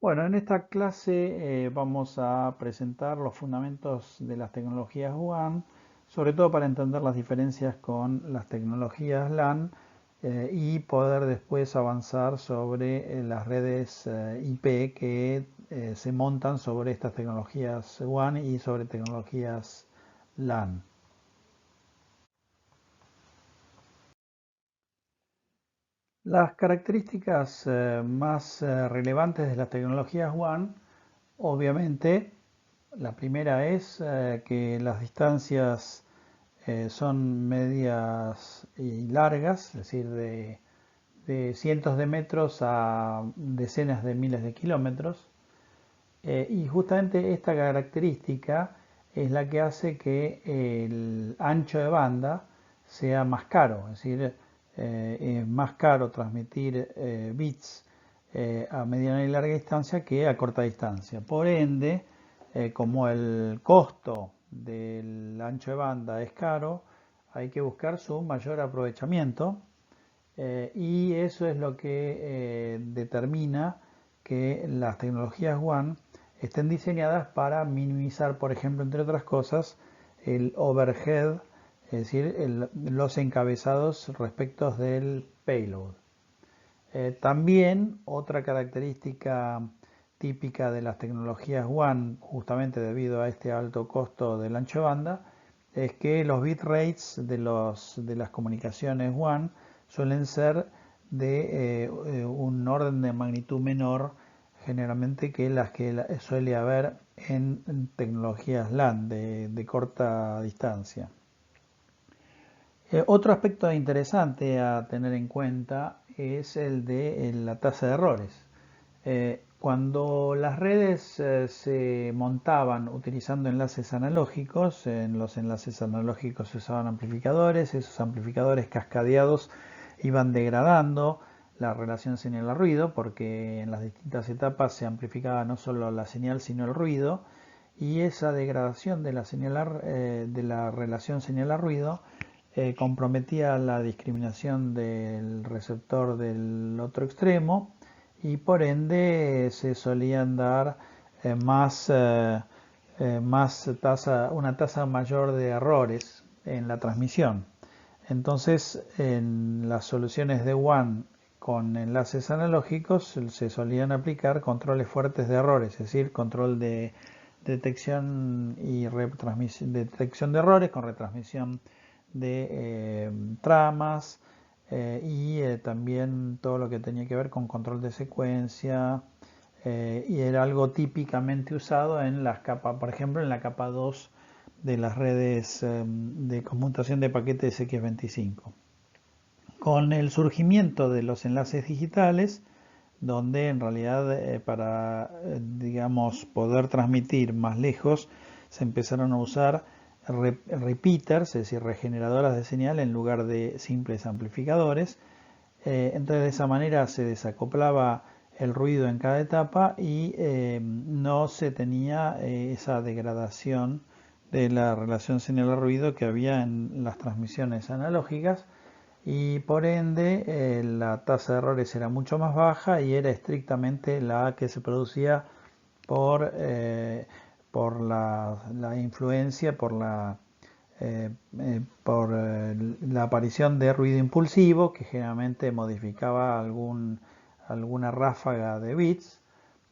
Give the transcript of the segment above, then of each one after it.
Bueno, en esta clase vamos a presentar los fundamentos de las tecnologías WAN, sobre todo para entender las diferencias con las tecnologías LAN y poder después avanzar sobre las redes IP que se montan sobre estas tecnologías WAN y sobre tecnologías LAN. Las características más relevantes de las tecnologías WAN, obviamente, la primera es que las distancias son medias y largas, es decir, de cientos de metros a decenas de miles de kilómetros. Y justamente esta característica es la que hace que el ancho de banda sea más caro, es decir, es más caro transmitir bits a mediana y larga distancia que a corta distancia. Por ende, como el costo del ancho de banda es caro, hay que buscar su mayor aprovechamiento y eso es lo que determina que las tecnologías WAN estén diseñadas para minimizar, por ejemplo, entre otras cosas, el overhead, es decir, los encabezados respecto del payload. También otra característica típica de las tecnologías WAN, justamente debido a este alto costo del ancho de banda, es que los bit rates de las comunicaciones WAN suelen ser de un orden de magnitud menor generalmente que las que suele haber en tecnologías LAN de corta distancia. Otro aspecto interesante a tener en cuenta es el de la tasa de errores. Cuando las redes se montaban utilizando enlaces analógicos, en los enlaces analógicos se usaban amplificadores, esos amplificadores cascadeados iban degradando la relación señal a ruido, porque en las distintas etapas se amplificaba no solo la señal sino el ruido, y esa degradación de la señal de la relación señal a ruido comprometía la discriminación del receptor del otro extremo y por ende se solían dar una tasa mayor de errores en la transmisión. Entonces, en las soluciones de WAN con enlaces analógicos se solían aplicar controles fuertes de errores, es decir, control de detección y retransmisión, detección de errores con retransmisión de tramas y también todo lo que tenía que ver con control de secuencia y era algo típicamente usado en las capas, por ejemplo, en la capa 2 de las redes de conmutación de paquetes X25. Con el surgimiento de los enlaces digitales, donde en realidad para digamos poder transmitir más lejos se empezaron a usar repeaters, es decir, regeneradoras de señal en lugar de simples amplificadores. Entonces de esa manera se desacoplaba el ruido en cada etapa y no se tenía esa degradación de la relación señal-ruido que había en las transmisiones analógicas y por ende la tasa de errores era mucho más baja y era estrictamente la que se producía por la influencia, por la aparición de ruido impulsivo que generalmente modificaba alguna ráfaga de bits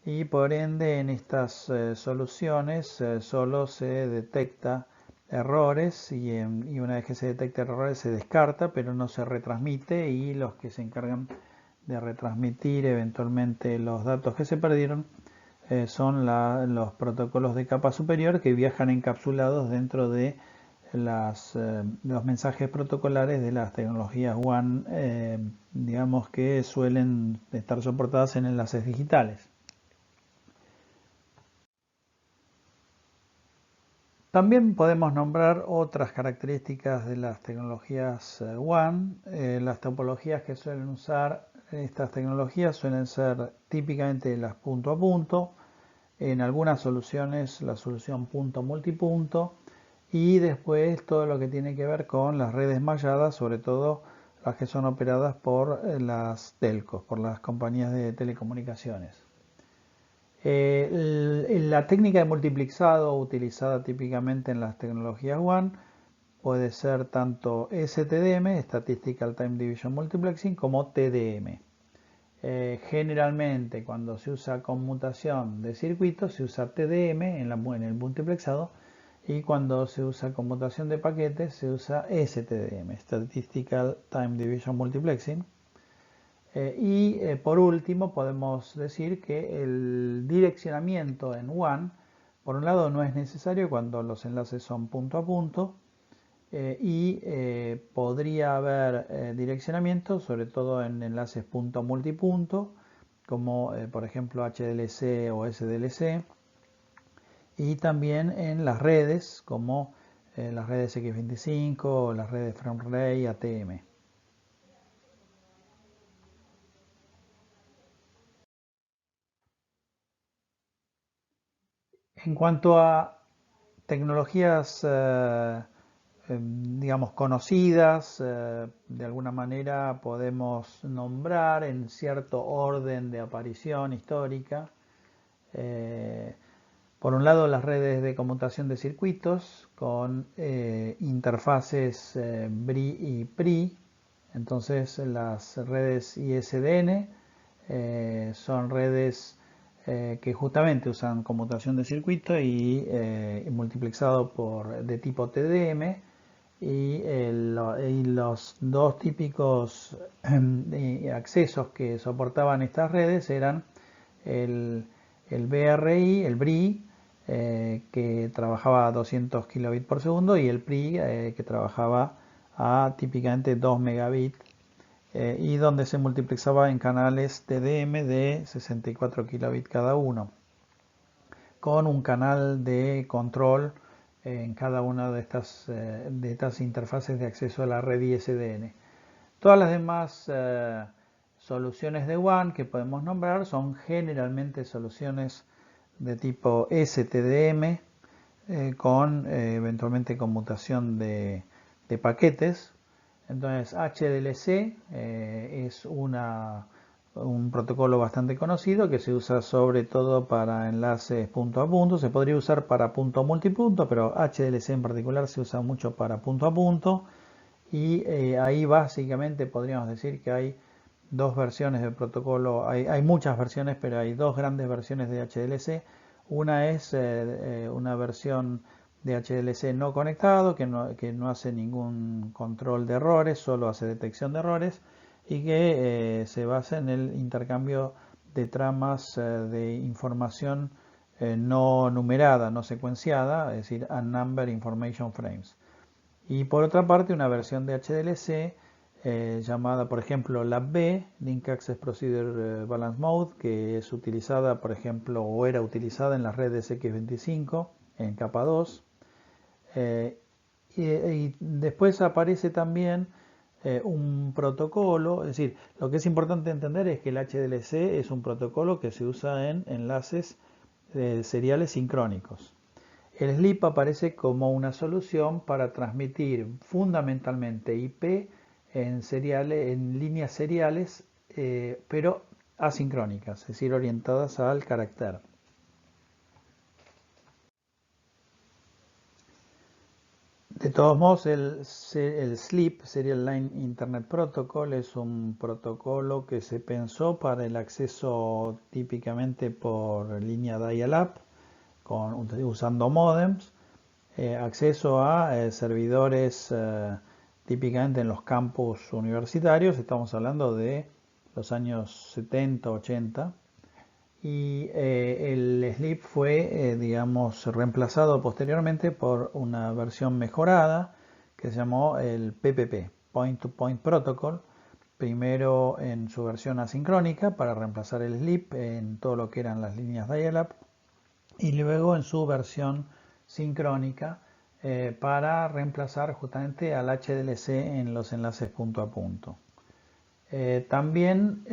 y por ende en estas soluciones solo se detecta errores y una vez que se detecta errores se descarta pero no se retransmite y los que se encargan de retransmitir eventualmente los datos que se perdieron son los protocolos de capa superior que viajan encapsulados dentro de los mensajes protocolares de las tecnologías WAN, digamos que suelen estar soportadas en enlaces digitales. También podemos nombrar otras características de las tecnologías WAN. Las topologías que suelen usar estas tecnologías suelen ser típicamente las punto a punto, en algunas soluciones la solución punto multipunto y después todo lo que tiene que ver con las redes malladas, sobre todo las que son operadas por las telcos, por las compañías de telecomunicaciones. La técnica de multiplexado utilizada típicamente en las tecnologías WAN puede ser tanto STDM, Statistical Time Division Multiplexing, como TDM. Generalmente cuando se usa conmutación de circuitos se usa TDM en el multiplexado, y cuando se usa conmutación de paquetes se usa STDM, Statistical Time Division Multiplexing. Por último podemos decir que el direccionamiento en WAN, por un lado, no es necesario cuando los enlaces son punto a punto, podría haber direccionamiento sobre todo en enlaces punto a multipunto, como por ejemplo HDLC o SDLC, y también en las redes como las redes X25 o las redes FrameRay ATM. En cuanto a tecnologías, digamos, conocidas, de alguna manera podemos nombrar en cierto orden de aparición histórica. eh, por un lado, las redes de conmutación de circuitos con interfaces BRI y PRI. Entonces, las redes ISDN son redes que justamente usan conmutación de circuito y multiplexado de tipo TDM. Y los dos típicos accesos que soportaban estas redes eran el, el BRI, el BRI, que trabajaba a 200 kilobits por segundo, y el PRI, que trabajaba a típicamente 2 megabits, y donde se multiplexaba en canales TDM de 64 kilobits cada uno, con un canal de control en cada una de estas interfaces de acceso a la red ISDN. Todas las demás soluciones de WAN que podemos nombrar son generalmente soluciones de tipo STDM, con eventualmente conmutación de paquetes. Entonces HDLC es un protocolo bastante conocido que se usa sobre todo para enlaces punto a punto. Se podría usar para punto a multipunto, pero HDLC en particular se usa mucho para punto a punto. Y ahí básicamente podríamos decir que hay dos versiones del protocolo. Hay muchas versiones, pero hay dos grandes versiones de HDLC. Una es una versión de HDLC no conectado, que no hace ningún control de errores, solo hace detección de errores, y que se basa en el intercambio de tramas de información no numerada, no secuenciada, es decir, unnumbered information frames. Y por otra parte, una versión de HDLC llamada, por ejemplo, LAB, Link Access Procedure Balance Mode, que es utilizada, por ejemplo, o era utilizada en las redes X25 en capa 2. Y después aparece también un protocolo. Es decir, lo que es importante entender es que el HDLC es un protocolo que se usa en enlaces seriales sincrónicos. El SLIP aparece como una solución para transmitir fundamentalmente IP en líneas seriales, pero asincrónicas, es decir, orientadas al carácter. De todos modos, el SLIP, Serial Line Internet Protocol, es un protocolo que se pensó para el acceso típicamente por línea dial-up, usando modems, acceso a servidores típicamente en los campus universitarios. Estamos hablando de los años 70, 80. Y el SLIP fue, digamos, reemplazado posteriormente por una versión mejorada que se llamó el PPP, Point to Point Protocol, primero en su versión asincrónica para reemplazar el SLIP en todo lo que eran las líneas dial-up, y luego en su versión sincrónica para reemplazar justamente al HDLC en los enlaces punto a punto. También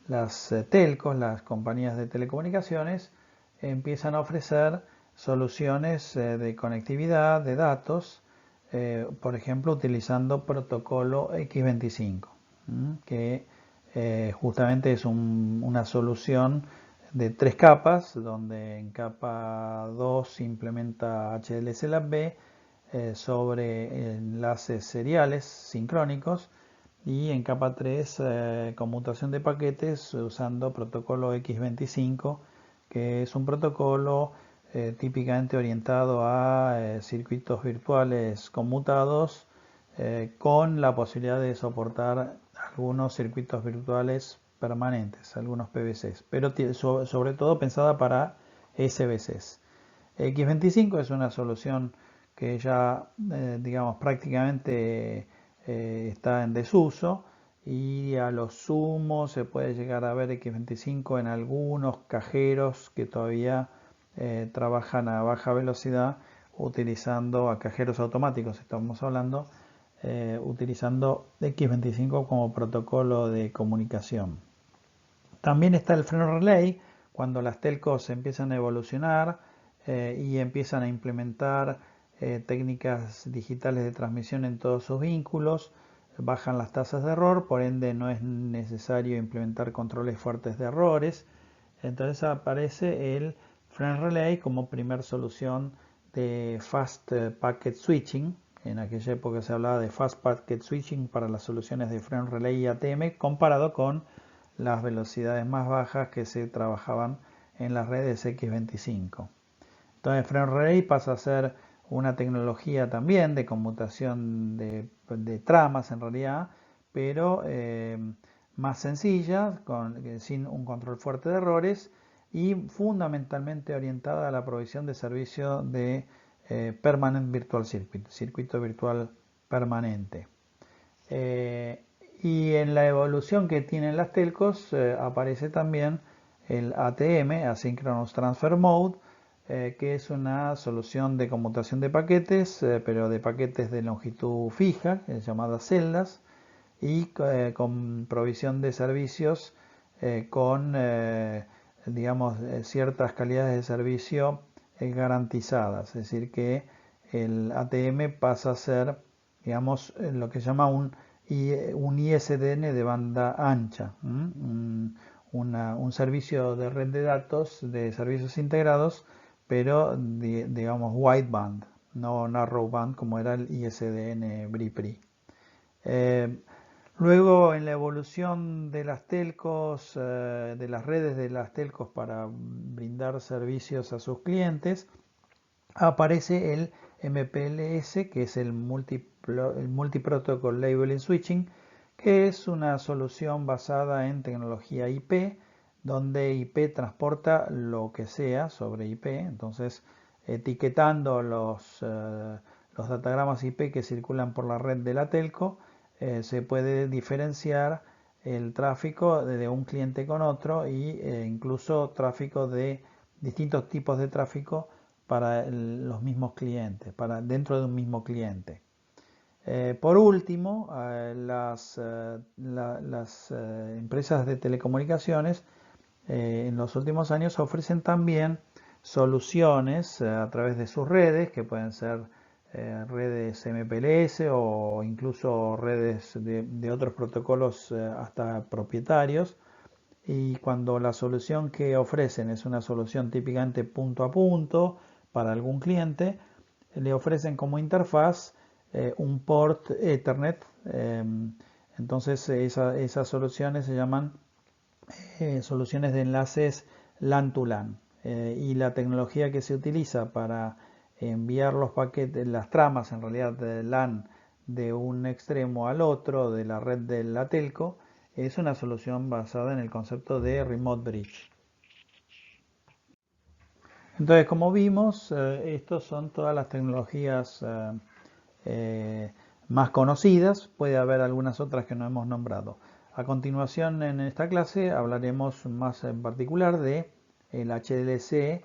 las telcos, las compañías de telecomunicaciones, empiezan a ofrecer soluciones de conectividad de datos, por ejemplo, utilizando protocolo X25, que Justamente es una solución de 3 capas, donde en capa 2 se implementa HDLC-LAB sobre enlaces seriales sincrónicos, y en capa 3 conmutación de paquetes usando protocolo X25, que es un protocolo típicamente orientado a circuitos virtuales conmutados, con la posibilidad de soportar algunos circuitos virtuales permanentes, algunos PVCs, pero sobre todo pensada para SVCs. X25 es una solución que ya, digamos, prácticamente está en desuso, y a lo sumo se puede llegar a ver X25 en algunos cajeros que todavía trabajan a baja velocidad, utilizando a cajeros automáticos, estamos hablando, utilizando X25 como protocolo de comunicación. También está el freno relay, cuando las telcos empiezan a evolucionar y empiezan a implementar técnicas digitales de transmisión en todos sus vínculos, bajan las tasas de error, por ende no es necesario implementar controles fuertes de errores. Entonces aparece el freno relay como primer solución de Fast Packet Switching. En aquella época se hablaba de Fast Packet Switching para las soluciones de freno relay y ATM, comparado con las velocidades más bajas que se trabajaban en las redes X25. Entonces, freno relay pasa a ser una tecnología también de conmutación de tramas en realidad, pero más sencilla, sin un control fuerte de errores, y fundamentalmente orientada a la provisión de servicio de Permanent Virtual Circuit, circuito virtual permanente. Y en la evolución que tienen las telcos aparece también el ATM, Asynchronous Transfer Mode, que es una solución de conmutación de paquetes, pero de paquetes de longitud fija, llamadas celdas, y con provisión de servicios con, digamos, ciertas calidades de servicio garantizadas. Es decir, que el ATM pasa a ser, digamos, lo que se llama un ISDN de banda ancha, un servicio de red de datos de servicios integrados, pero digamos wideband, no narrowband como era el ISDN BRIPRI. Luego, en la evolución de las telcos, de las redes de las telcos para brindar servicios a sus clientes, aparece el MPLS, que es el Multi-Protocol Labeling Switching, que es una solución basada en tecnología IP, donde IP transporta lo que sea sobre IP. Entonces, etiquetando los datagramas IP que circulan por la red de la telco, se puede diferenciar el tráfico de un cliente con otro, y incluso tráfico de distintos tipos de tráfico para los mismos clientes, para dentro de un mismo cliente. Por último, las empresas de telecomunicaciones en los últimos años ofrecen también soluciones a través de sus redes, que pueden ser redes MPLS o incluso redes de otros protocolos hasta propietarios. Y cuando la solución que ofrecen es una solución típicamente punto a punto para algún cliente, le ofrecen como interfaz un port Ethernet. Entonces esas soluciones se llaman soluciones de enlaces LAN to LAN. Y la tecnología que se utiliza para enviar los paquetes, las tramas en realidad de LAN, de un extremo al otro de la red de la telco, es una solución basada en el concepto de Remote Bridge. Entonces, como vimos, estos son todas las tecnologías eh, más conocidas. Puede haber algunas otras que no hemos nombrado. A continuación, en esta clase hablaremos más en particular de el HDLC,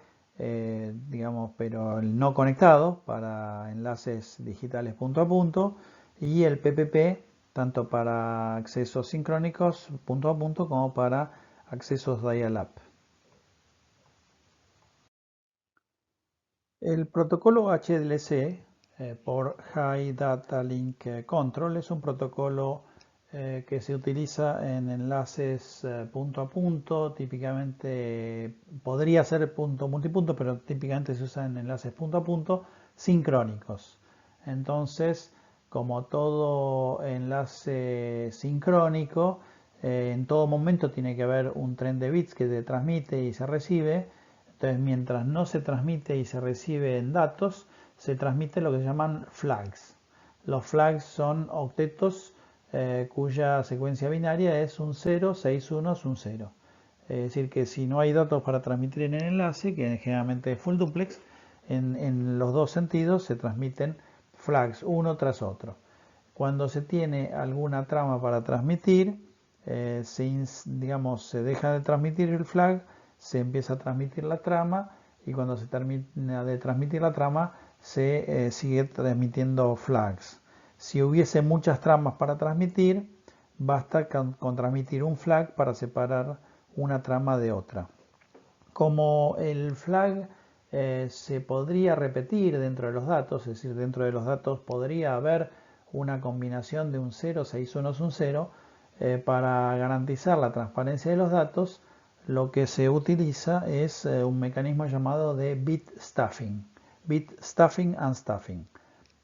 digamos, pero el no conectado para enlaces digitales punto a punto, y el PPP, tanto para accesos sincrónicos punto a punto como para accesos dial-up. El protocolo HDLC por High Data Link Control es un protocolo que se utiliza en enlaces punto a punto, típicamente podría ser punto multipunto, pero típicamente se usa en enlaces punto a punto sincrónicos. Entonces, como todo enlace sincrónico, en todo momento tiene que haber un tren de bits que se transmite y se recibe. Entonces, mientras no se transmite y se recibe en datos, se transmite lo que se llaman flags. Los flags son octetos cuya secuencia binaria es un 0, 6 unos, un 0. Es decir, que si no hay datos para transmitir en el enlace, que generalmente es full duplex, en los dos sentidos se transmiten flags uno tras otro. Cuando se tiene alguna trama para transmitir, se deja de transmitir el flag, se empieza a transmitir la trama y cuando se termina de transmitir la trama se sigue transmitiendo flags. Si hubiese muchas tramas para transmitir, basta con transmitir un flag para separar una trama de otra. Como el flag se podría repetir dentro de los datos, es decir, dentro de los datos podría haber una combinación de un 0, 6 unos, un 0, para garantizar la transparencia de los datos, lo que se utiliza es un mecanismo llamado de bit stuffing and stuffing.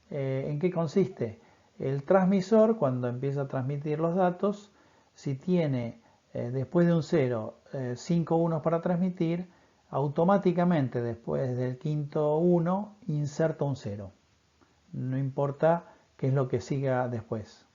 ¿En qué consiste? El transmisor, cuando empieza a transmitir los datos, si tiene después de un 0 5 unos para transmitir, automáticamente después del quinto 1 inserta un 0. No importa qué es lo que siga después.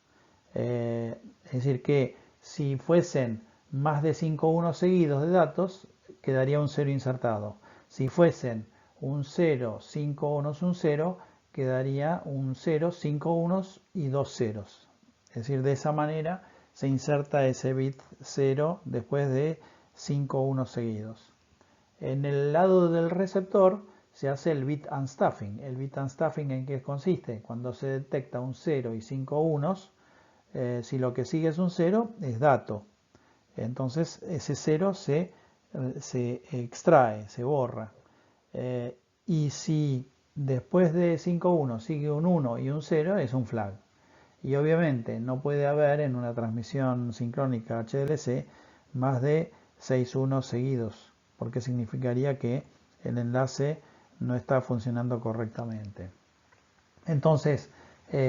Es decir, que si fuesen más de 5 unos seguidos de datos, quedaría un 0 insertado. Si fuesen un 0, 5 unos, un 0, quedaría un 0, 5 unos y 2 ceros. Es decir, de esa manera se inserta ese bit 0 después de 5 unos seguidos. En el lado del receptor se hace el bit unstuffing. ¿El bit unstuffing en qué consiste? Cuando se detecta un 0 y 5 unos, si lo que sigue es un 0, es dato. Entonces ese 0 se extrae, se borra. Y si después de 5 1 sigue un 1 y un 0, es un flag. Y obviamente no puede haber en una transmisión sincrónica HDLC más de 6 unos seguidos, porque significaría que el enlace no está funcionando correctamente. Entonces,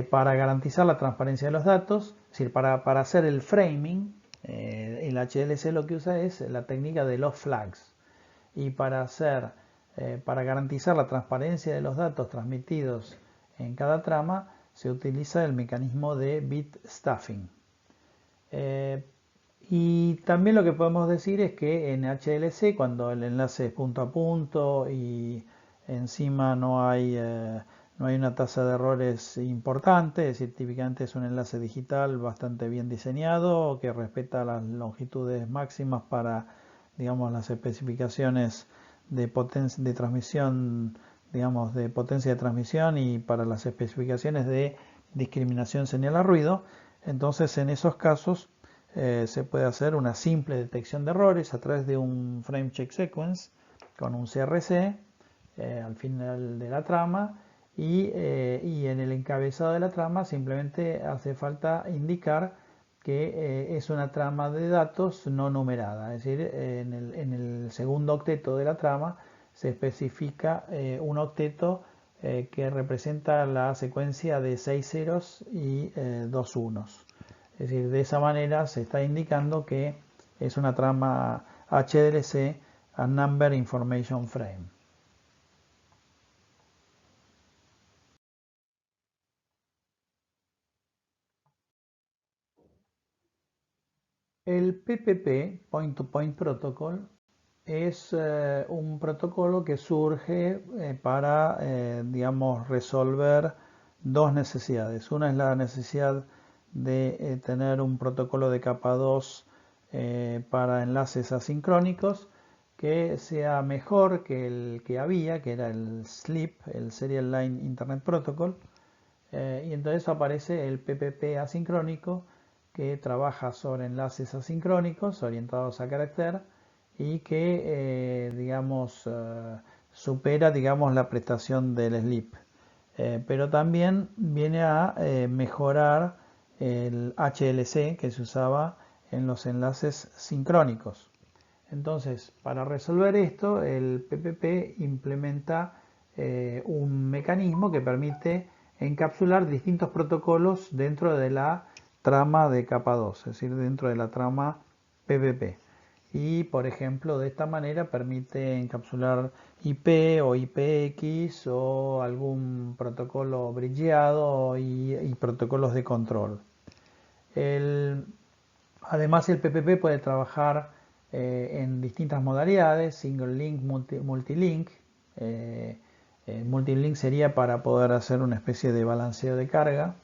para garantizar la transparencia de los datos, es decir, para hacer el framing, el HLC lo que usa es la técnica de los flags. Y para garantizar la transparencia de los datos transmitidos en cada trama, se utiliza el mecanismo de bit stuffing. Y también lo que podemos decir es que en HLC, cuando el enlace es punto a punto y encima no hay una tasa de errores importante, es decir, típicamente es un enlace digital bastante bien diseñado, que respeta las longitudes máximas para, digamos, las especificaciones de potencia de transmisión, digamos, de potencia de transmisión y para las especificaciones de discriminación señal a ruido. Entonces, en esos casos, se puede hacer una simple detección de errores a través de un frame check sequence con un CRC al final de la trama y en el encabezado de la trama simplemente hace falta indicar que es una trama de datos no numerada, es decir, en el segundo octeto de la trama se especifica un octeto que representa la secuencia de 6 ceros y 2 unos. Es decir, de esa manera se está indicando que es una trama HDLC, a Number Information Frame. El PPP, Point to Point Protocol, es un protocolo que surge para, digamos, resolver dos necesidades. Una es la necesidad de tener un protocolo de capa 2 para enlaces asincrónicos que sea mejor que el que había, que era el SLIP, el Serial Line Internet Protocol. Y entonces aparece el PPP asincrónico que trabaja sobre enlaces asincrónicos orientados a carácter y que, digamos, supera, digamos, la prestación del SLIP. Pero también viene a mejorar el HLC que se usaba en los enlaces sincrónicos. Entonces, para resolver esto, el PPP implementa un mecanismo que permite encapsular distintos protocolos dentro de la trama de capa 2, es decir, dentro de la trama PPP. Y, por ejemplo, de esta manera permite encapsular IP o IPX o algún protocolo bridgeado y protocolos de control. El, Además, el PPP puede trabajar en distintas modalidades, single link, multilink. Multilink sería para poder hacer una especie de balanceo de carga.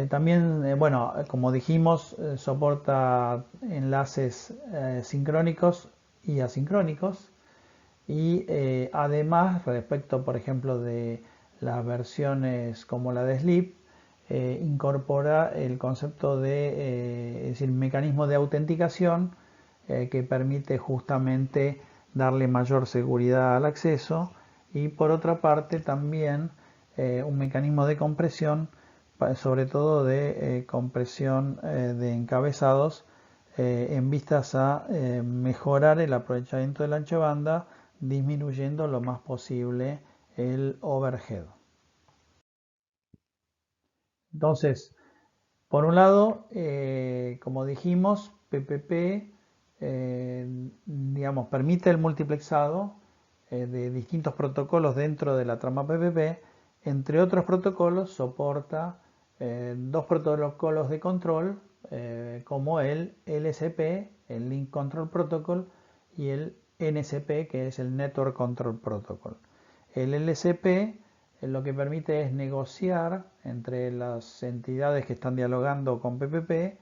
También, bueno, como dijimos, soporta enlaces sincrónicos y asincrónicos. Y además, respecto, por ejemplo, de las versiones como la de Sleep, incorpora el concepto de, es decir, mecanismo de autenticación que permite justamente darle mayor seguridad al acceso y por otra parte también un mecanismo de compresión, sobre todo de compresión de encabezados en vistas a mejorar el aprovechamiento del ancho de banda disminuyendo lo más posible el overhead. Entonces, por un lado, como dijimos, PPP digamos, permite el multiplexado de distintos protocolos dentro de la trama PPP. Entre otros protocolos, soporta dos protocolos de control como el LSP, el Link Control Protocol, y el NCP, que es el Network Control Protocol. El LSP lo que permite es negociar entre las entidades que están dialogando con PPP,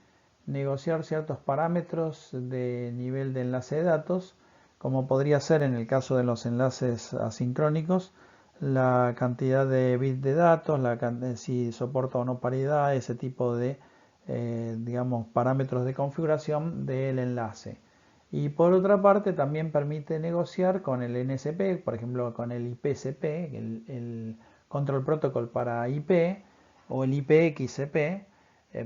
negociar ciertos parámetros de nivel de enlace de datos, como podría ser en el caso de los enlaces asincrónicos, la cantidad de bits de datos, si soporta o no paridad, ese tipo de digamos, parámetros de configuración del enlace. Y por otra parte también permite negociar con el NSP, por ejemplo con el IPCP, el Control Protocol para IP, o el IPXCP,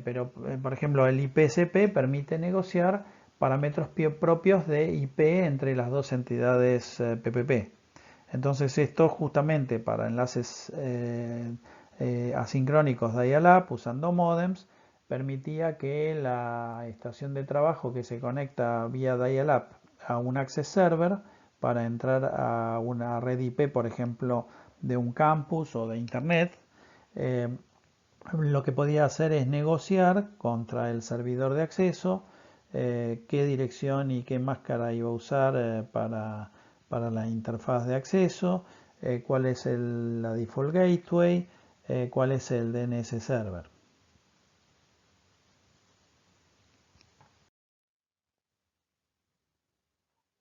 pero por ejemplo el IPCP permite negociar parámetros propios de IP entre las dos entidades PPP. Entonces esto justamente para enlaces asincrónicos dial-up usando modems permitía que la estación de trabajo que se conecta vía dial-up a un access server para entrar a una red IP, por ejemplo, de un campus o de internet, eh, lo que podía hacer es negociar contra el servidor de acceso qué dirección y qué máscara iba a usar para la interfaz de acceso, cuál es la default gateway, cuál es el DNS server.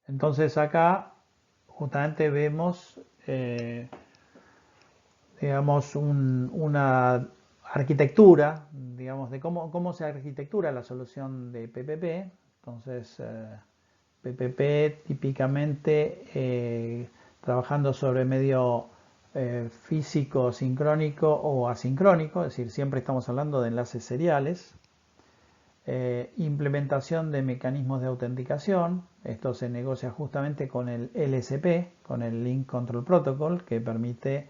Entonces acá justamente vemos digamos, una arquitectura, digamos, de cómo se arquitectura la solución de PPP. Entonces, PPP típicamente trabajando sobre medio físico, sincrónico o asincrónico, es decir, siempre estamos hablando de enlaces seriales. Implementación de mecanismos de autenticación. Esto se negocia justamente con el LSP, con el Link Control Protocol, que permite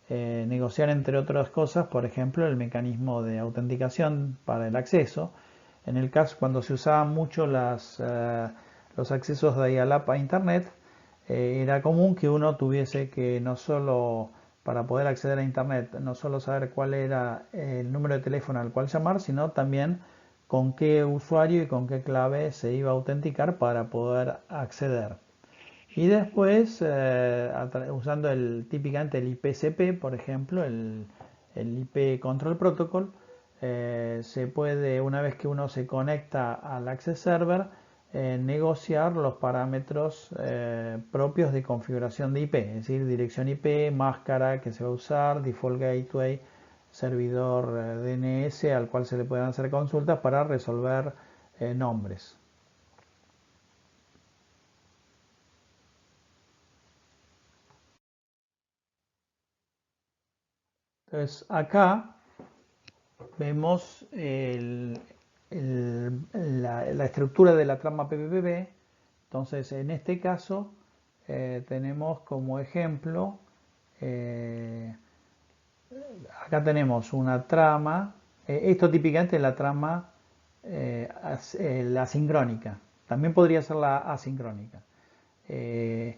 negociar entre otras cosas, por ejemplo, el mecanismo de autenticación para el acceso. En el caso cuando se usaban mucho los accesos de dial-up a Internet, era común que uno tuviese que no solo para poder acceder a Internet, no solo saber cuál era el número de teléfono al cual llamar, sino también con qué usuario y con qué clave se iba a autenticar para poder acceder. Y después, usando típicamente el IPCP, por ejemplo, el IP Control Protocol, se puede, una vez que uno se conecta al Access Server, negociar los parámetros propios de configuración de IP, es decir, dirección IP, máscara que se va a usar, default gateway, servidor DNS al cual se le pueden hacer consultas para resolver nombres. Entonces, acá vemos la estructura de la trama PPP. Entonces, en este caso, tenemos como ejemplo, eh, acá tenemos una trama, esto típicamente es la trama la asincrónica, también podría ser la asincrónica. Eh,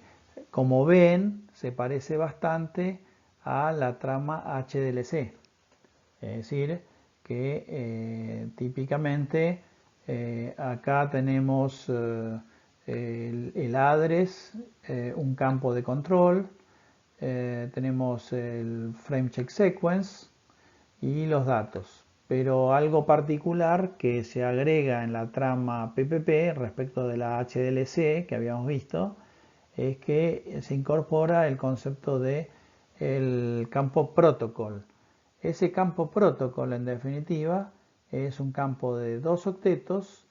Como ven, se parece bastante a la trama HDLC, es decir, que típicamente acá tenemos el address, un campo de control, tenemos el frame check sequence y los datos. Pero algo particular que se agrega en la trama PPP respecto de la HDLC que habíamos visto es que se incorpora el concepto de el campo protocol. Ese campo protocol en definitiva es un campo de 2 octetos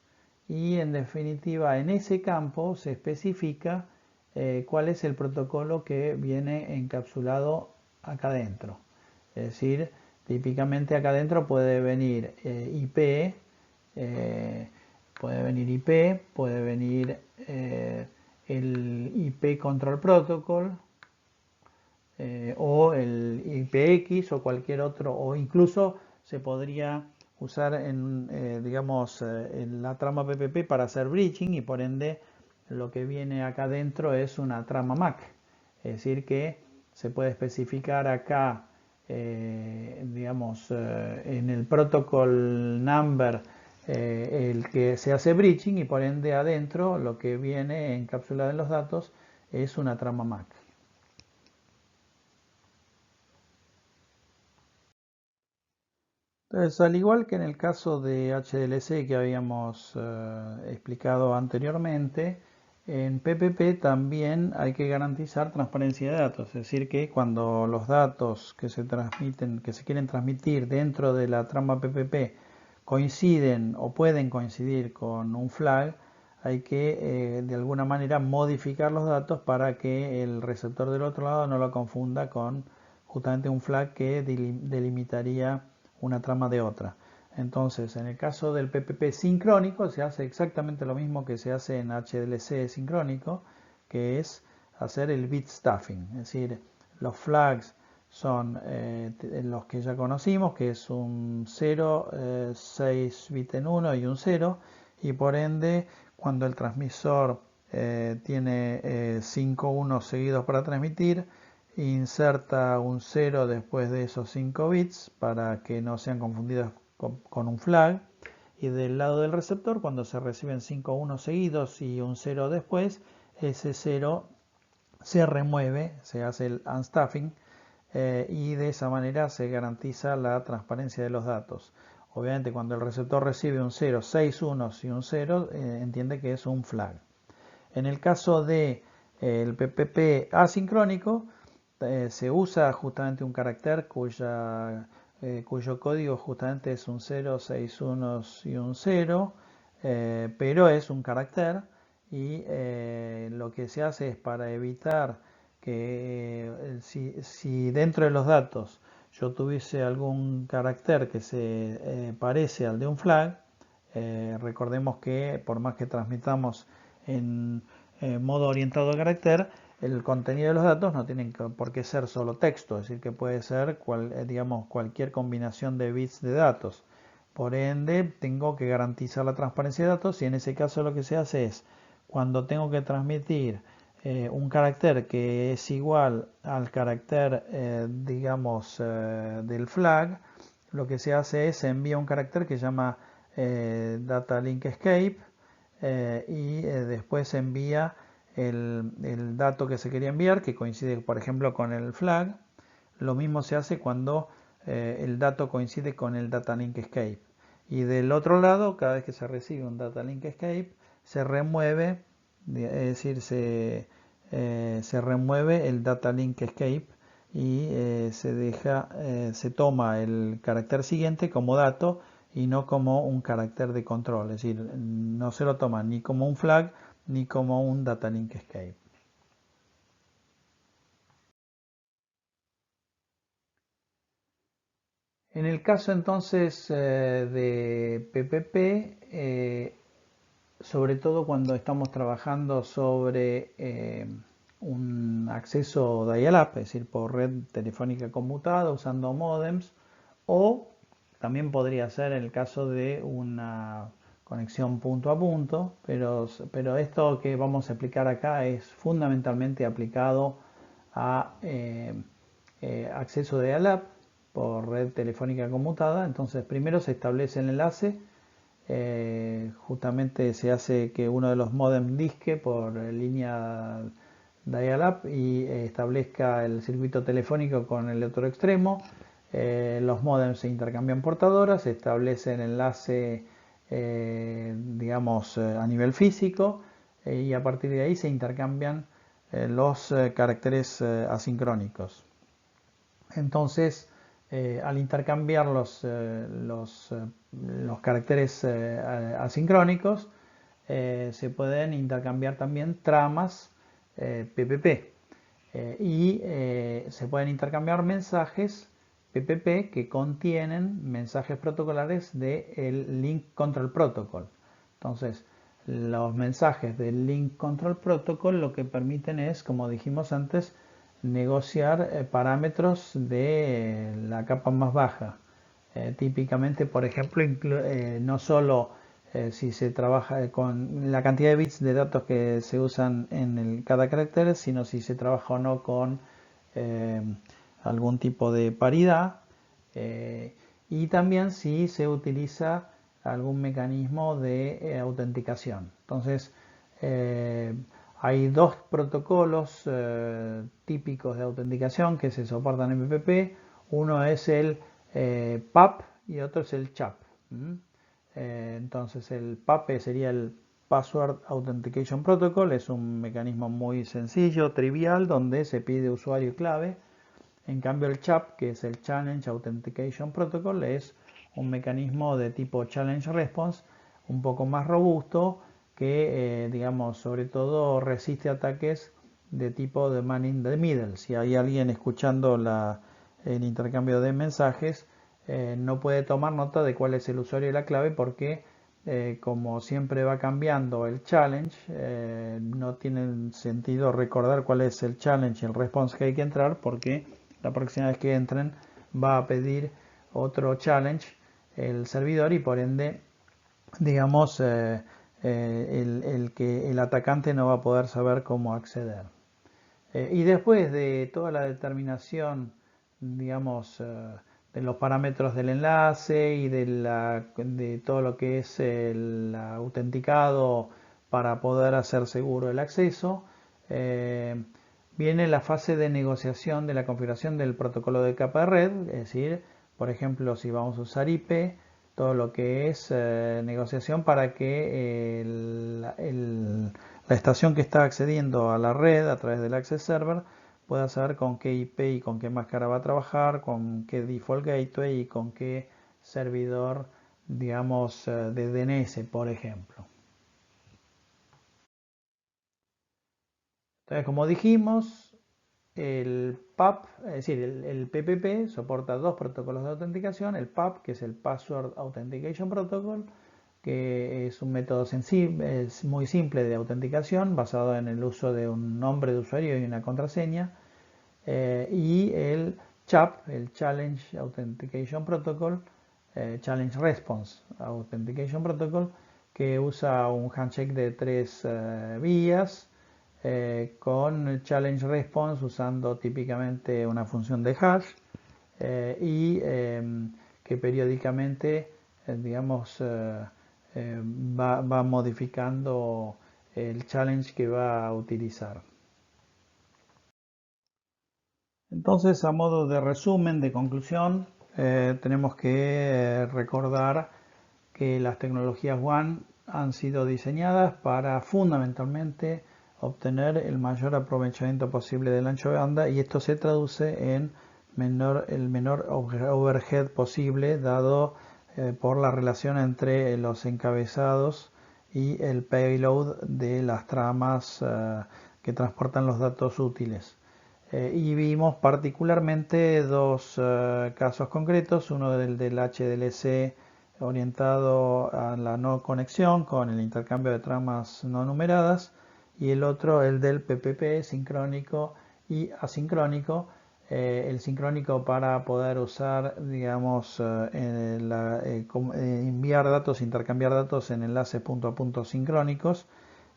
y en definitiva en ese campo se especifica cuál es el protocolo que viene encapsulado acá adentro. Es decir, típicamente acá adentro puede venir IP, puede venir el IP Control Protocol o el IPX o cualquier otro, o incluso se podría usar digamos, en la trama PPP para hacer bridging y por ende lo que viene acá adentro es una trama MAC. Es decir que se puede especificar acá, digamos, en el protocol number el que se hace bridging y por ende adentro lo que viene encapsulado en los datos es una trama MAC. Entonces, al igual que en el caso de HDLC que habíamos explicado anteriormente, en PPP también hay que garantizar transparencia de datos, es decir, que cuando los datos que se transmiten, que se quieren transmitir dentro de la trama PPP coinciden o pueden coincidir con un flag, hay que de alguna manera modificar los datos para que el receptor del otro lado no lo confunda con justamente un flag que delimitaría una trama de otra. Entonces, en el caso del PPP sincrónico se hace exactamente lo mismo que se hace en HDLC sincrónico, que es hacer el bit stuffing, es decir, los flags son los que ya conocimos, que es un 0, 6 bit en 1 y un 0, y por ende, cuando el transmisor tiene 5 unos seguidos para transmitir, inserta un 0 después de esos 5 bits para que no sean confundidos con un flag. Y del lado del receptor, cuando se reciben 5 unos seguidos y un 0 después, ese 0 se remueve, se hace el unstuffing y de esa manera se garantiza la transparencia de los datos. Obviamente cuando el receptor recibe un 0, 6 unos y un 0, entiende que es un flag. En el caso de el PPP asincrónico, se usa justamente un carácter cuyo código justamente es un 0, 6 unos y un 0, pero es un carácter y lo que se hace es para evitar que si dentro de los datos yo tuviese algún carácter que se parece al de un flag, recordemos que por más que transmitamos en modo orientado a carácter, el contenido de los datos no tienen por qué ser solo texto, es decir, que puede ser digamos, cualquier combinación de bits de datos. Por ende, tengo que garantizar la transparencia de datos y en ese caso lo que se hace es, cuando tengo que transmitir un carácter que es igual al carácter, digamos, del flag, lo que se hace es se envía un carácter que se llama data link escape y después se envía el dato que se quería enviar, que coincide, por ejemplo, con el flag. Lo mismo se hace cuando el dato coincide con el data link escape. Y del otro lado, cada vez que se recibe un data link escape, se remueve, es decir, se remueve el data link escape y se toma el carácter siguiente como dato y no como un carácter de control, es decir, no se lo toma ni como un flag ni como un data link escape. En el caso entonces de PPP, sobre todo cuando estamos trabajando sobre un acceso dial-up, es decir, por red telefónica conmutada usando modems, o también podría ser el caso de una conexión punto a punto, pero esto que vamos a explicar acá es fundamentalmente aplicado a acceso dial-up por red telefónica conmutada. Entonces primero se establece el enlace, justamente se hace que uno de los modems disque por línea dial-up y establezca el circuito telefónico con el otro extremo. Los modems se intercambian portadoras, se establece el enlace digamos a nivel físico y a partir de ahí se intercambian los caracteres asincrónicos. Entonces, al intercambiar los caracteres asincrónicos, se pueden intercambiar también tramas PPP y se pueden intercambiar mensajes PPP que contienen mensajes protocolares del Link Control Protocol. Entonces, los mensajes del Link Control Protocol lo que permiten es, como dijimos antes, negociar parámetros de la capa más baja. Típicamente, por ejemplo, no solo si se trabaja con la cantidad de bits de datos que se usan en cada carácter, sino si se trabaja o no con eh, algún tipo de paridad y también si se utiliza algún mecanismo de autenticación. Entonces, hay dos protocolos típicos de autenticación que se soportan en PPP. Uno es el PAP y otro es el CHAP. Entonces el PAP sería el Password Authentication Protocol, es un mecanismo muy sencillo, trivial, donde se pide usuario y clave. En cambio el CHAP, que es el Challenge Authentication Protocol, es un mecanismo de tipo Challenge Response, un poco más robusto, que digamos sobre todo resiste ataques de tipo de man in the middle. Si hay alguien escuchando el intercambio de mensajes, no puede tomar nota de cuál es el usuario y la clave porque como siempre va cambiando el challenge, no tiene sentido recordar cuál es el challenge y el response que hay que entrar porque la próxima vez que entren va a pedir otro challenge el servidor y por ende digamos el atacante no va a poder saber cómo acceder. Y después de toda la determinación, digamos, de los parámetros del enlace y de todo lo que es el autenticado para poder hacer seguro el acceso, eh, viene la fase de negociación de la configuración del protocolo de capa de red, es decir, por ejemplo, si vamos a usar IP, todo lo que es negociación para que la estación que está accediendo a la red a través del Access Server pueda saber con qué IP y con qué máscara va a trabajar, con qué default gateway y con qué servidor, digamos, de DNS, por ejemplo. Entonces, como dijimos, el PAP, es decir, el PPP soporta dos protocolos de autenticación, el PAP, que es el Password Authentication Protocol, que es un método sensible, es muy simple de autenticación basado en el uso de un nombre de usuario y una contraseña, y el CHAP, el Challenge Authentication Protocol, Challenge Response Authentication Protocol, que usa un handshake de tres vías con Challenge Response usando típicamente una función de hash y que periódicamente, digamos, va modificando el challenge que va a utilizar. Entonces, a modo de resumen, de conclusión, tenemos que recordar que las tecnologías WAN han sido diseñadas para fundamentalmente obtener el mayor aprovechamiento posible del ancho de banda y esto se traduce en el menor overhead posible dado por la relación entre los encabezados y el payload de las tramas que transportan los datos útiles. Y vimos particularmente dos casos concretos, uno del HDLC orientado a la no conexión con el intercambio de tramas no numeradas y el otro el del PPP sincrónico y asincrónico. El sincrónico para poder usar, digamos, enviar datos, intercambiar datos en enlaces punto a punto sincrónicos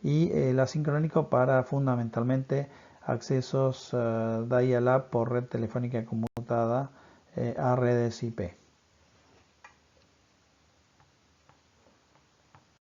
y el asincrónico para fundamentalmente accesos dial-up por red telefónica conmutada a redes IP.